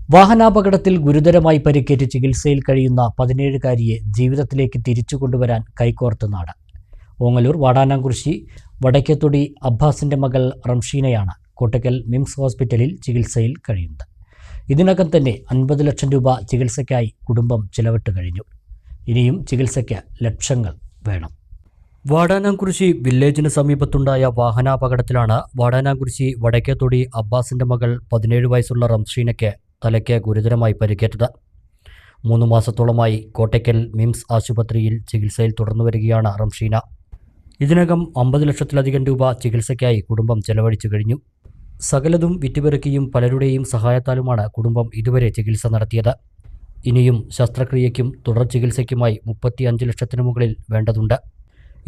വാഹനാപകടത്തിൽ ഗുരുതരമായി പരിക്കേറ്റ് ചികിത്സയിൽ കഴിയുന്ന 17-കാരിയെ ജീവിതത്തിലേക്ക് തിരിച്ചു കൊണ്ടുവരാൻ കൈകോർത്ത് നാട്. ഓങ്ങല്ലൂർ വാടാനാംകുറിശി വടക്കേത്തൊടി അബ്ബാസിന്റെ മകൾ റംഷീനയാണ് കോട്ടക്കൽ മിംസ് ഹോസ്പിറ്റലിൽ ചികിത്സയിൽ കഴിയുന്നത്. ഇതിനകം തന്നെ 50 ലക്ഷം രൂപ ചികിത്സയ്ക്കായി കുടുംബം ചിലവിട്ട് കഴിഞ്ഞു. ഇനിയും ചികിത്സയ്ക്ക് ലക്ഷങ്ങൾ വേണം. വാടാനാംകുറിശി വില്ലേജിന് സമീപത്തുണ്ടായ വാഹനാപകടത്തിലാണ് വാടാനാംകുറിശി വടക്കേത്തൊടി അബ്ബാസിന്റെ മകൾ 17 വയസ്സുള്ള റംഷീനയ്ക്ക് തലയ്ക്ക് ഗുരുതരമായി പരിക്കേറ്റത്. 3 മാസത്തോളമായി കോട്ടയ്ക്കൽ മിംസ് ആശുപത്രിയിൽ ചികിത്സയിൽ തുടർന്നു വരികയാണ് റംഷീന. ഇതിനകം 50 ലക്ഷത്തിലധികം രൂപ ചികിത്സയ്ക്കായി കുടുംബം ചെലവഴിച്ചു കഴിഞ്ഞു. സകലതും വിറ്റുപെറുക്കിയും പലരുടെയും സഹായത്താലുമാണ് കുടുംബം ഇതുവരെ ചികിത്സ നടത്തിയത്. ഇനിയും ശസ്ത്രക്രിയയ്ക്കും തുടർ ചികിത്സയ്ക്കുമായി 35 ലക്ഷത്തിന് മുകളിൽ വേണ്ടതുണ്ട്.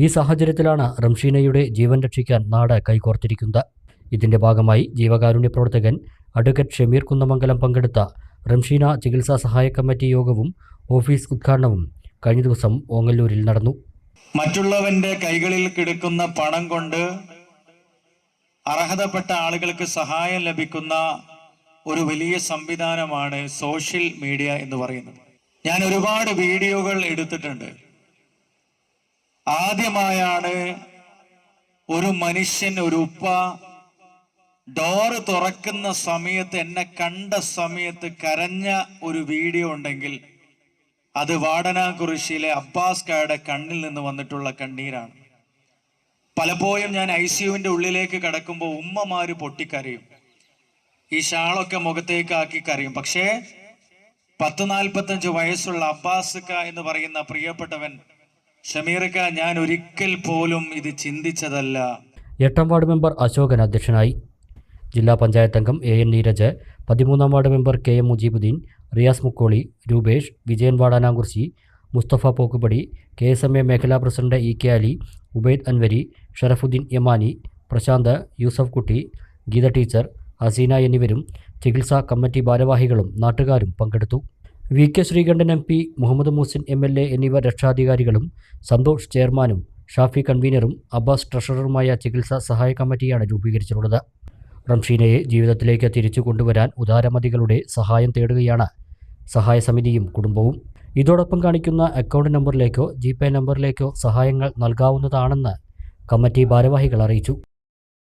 ഈ സാഹചര്യത്തിലാണ് റംഷീനയുടെ ജീവൻ രക്ഷിക്കാൻ നാട് കൈകോർത്തിരിക്കുന്നത്. ഇതിന്റെ ഭാഗമായി ജീവകാരുണ്യ പ്രവർത്തകൻ അഡ്വക്കേറ്റ് ഷമീർ കുന്നമംഗലം പങ്കെടുത്ത റംഷീന ചികിത്സാ സഹായ കമ്മിറ്റി യോഗവും ഓഫീസ് ഉദ്ഘാടനവും കഴിഞ്ഞ ദിവസം ഓങ്ങല്ലൂരിൽ നടന്നു. മറ്റുള്ളവന്റെ കൈകളിൽ കിടക്കുന്ന പണം കൊണ്ട് അർഹതപ്പെട്ട ആളുകൾക്ക് സഹായം ലഭിക്കുന്ന ഒരു വലിയ സംവിധാനമാണ് സോഷ്യൽ മീഡിയ എന്ന് പറയുന്നത്. ഞാൻ ഒരുപാട് വീഡിയോകൾ എടുത്തിട്ടുണ്ട്. ആദ്യമായാണ് ഒരു മനുഷ്യൻ, ഒരു ഉപ്പ ഡോറ് തുറക്കുന്ന സമയത്ത്, എന്നെ കണ്ട സമയത്ത് കരഞ്ഞ ഒരു വീഡിയോ ഉണ്ടെങ്കിൽ അത് വാടാനാംകുറിശിയിലെ അബ്ബാസ് കായുടെ കണ്ണിൽ നിന്ന് വന്നിട്ടുള്ള കണ്ണീരാണ്. പലപ്പോഴും ഞാൻ ICUവിന്റെ ഉള്ളിലേക്ക് കടക്കുമ്പോൾ ഉമ്മമാര് പൊട്ടിക്കരയും, ഈ ഷാളൊക്കെ മുഖത്തേക്ക് ആക്കി കരയും. പക്ഷേ 40-45 വയസ്സുള്ള അബ്ബാസ് ക എന്ന് പറയുന്ന പ്രിയപ്പെട്ടവൻ, ഷമീർക്ക, ഞാൻ ഒരിക്കൽ പോലും ഇത് ചിന്തിച്ചതല്ല. 8ാം വാർഡ് മെമ്പർ അശോകൻ അധ്യക്ഷനായി. ജില്ലാ പഞ്ചായത്ത് അംഗം AN നീരജ്, 13ാം ward member KM Mujeebuddeen, Riyas Mukkoli, Rupesh, Vijayan Vadanamkurissi, Musthafa Pokkupadi, KSMA മേഖലാ president EK Ali, Ubaid Anvari, Sharafuddeen Yamani, Prasanth, Yusuf Kutty, Geetha teacher, Hasina എന്നിവരും ചികിത്സാ കമ്മിറ്റി ഭാരവാഹികളും നാട്ടുകാരും പങ്കെടുത്തു. VK Sreekandan MP, Muhammad Muhsin MLA എന്നിവർ രക്ഷാധികാരികളും സന്തോഷ് ചെയർമാനും ഷാഫി കൺവീനറും അബ്ബാസ് ട്രഷററുമായ ചികിത്സാ സഹായ കമ്മിറ്റിയാണ് രൂപീകരിച്ചിട്ടുള്ളത്. റംഷീനയെ ജീവിതത്തിലേക്ക് തിരിച്ചു കൊണ്ടുവരാൻ ഉദാരമതികളുടെ സഹായം തേടുകയാണ് സഹായ സമിതിയും കുടുംബവും. ഇതോടൊപ്പം കാണിക്കുന്ന അക്കൗണ്ട് നമ്പറിലേക്കോ GPay നമ്പറിലേക്കോ സഹായങ്ങൾ നൽകാവുന്നതാണെന്ന് കമ്മിറ്റി ഭാരവാഹികൾ അറിയിച്ചു.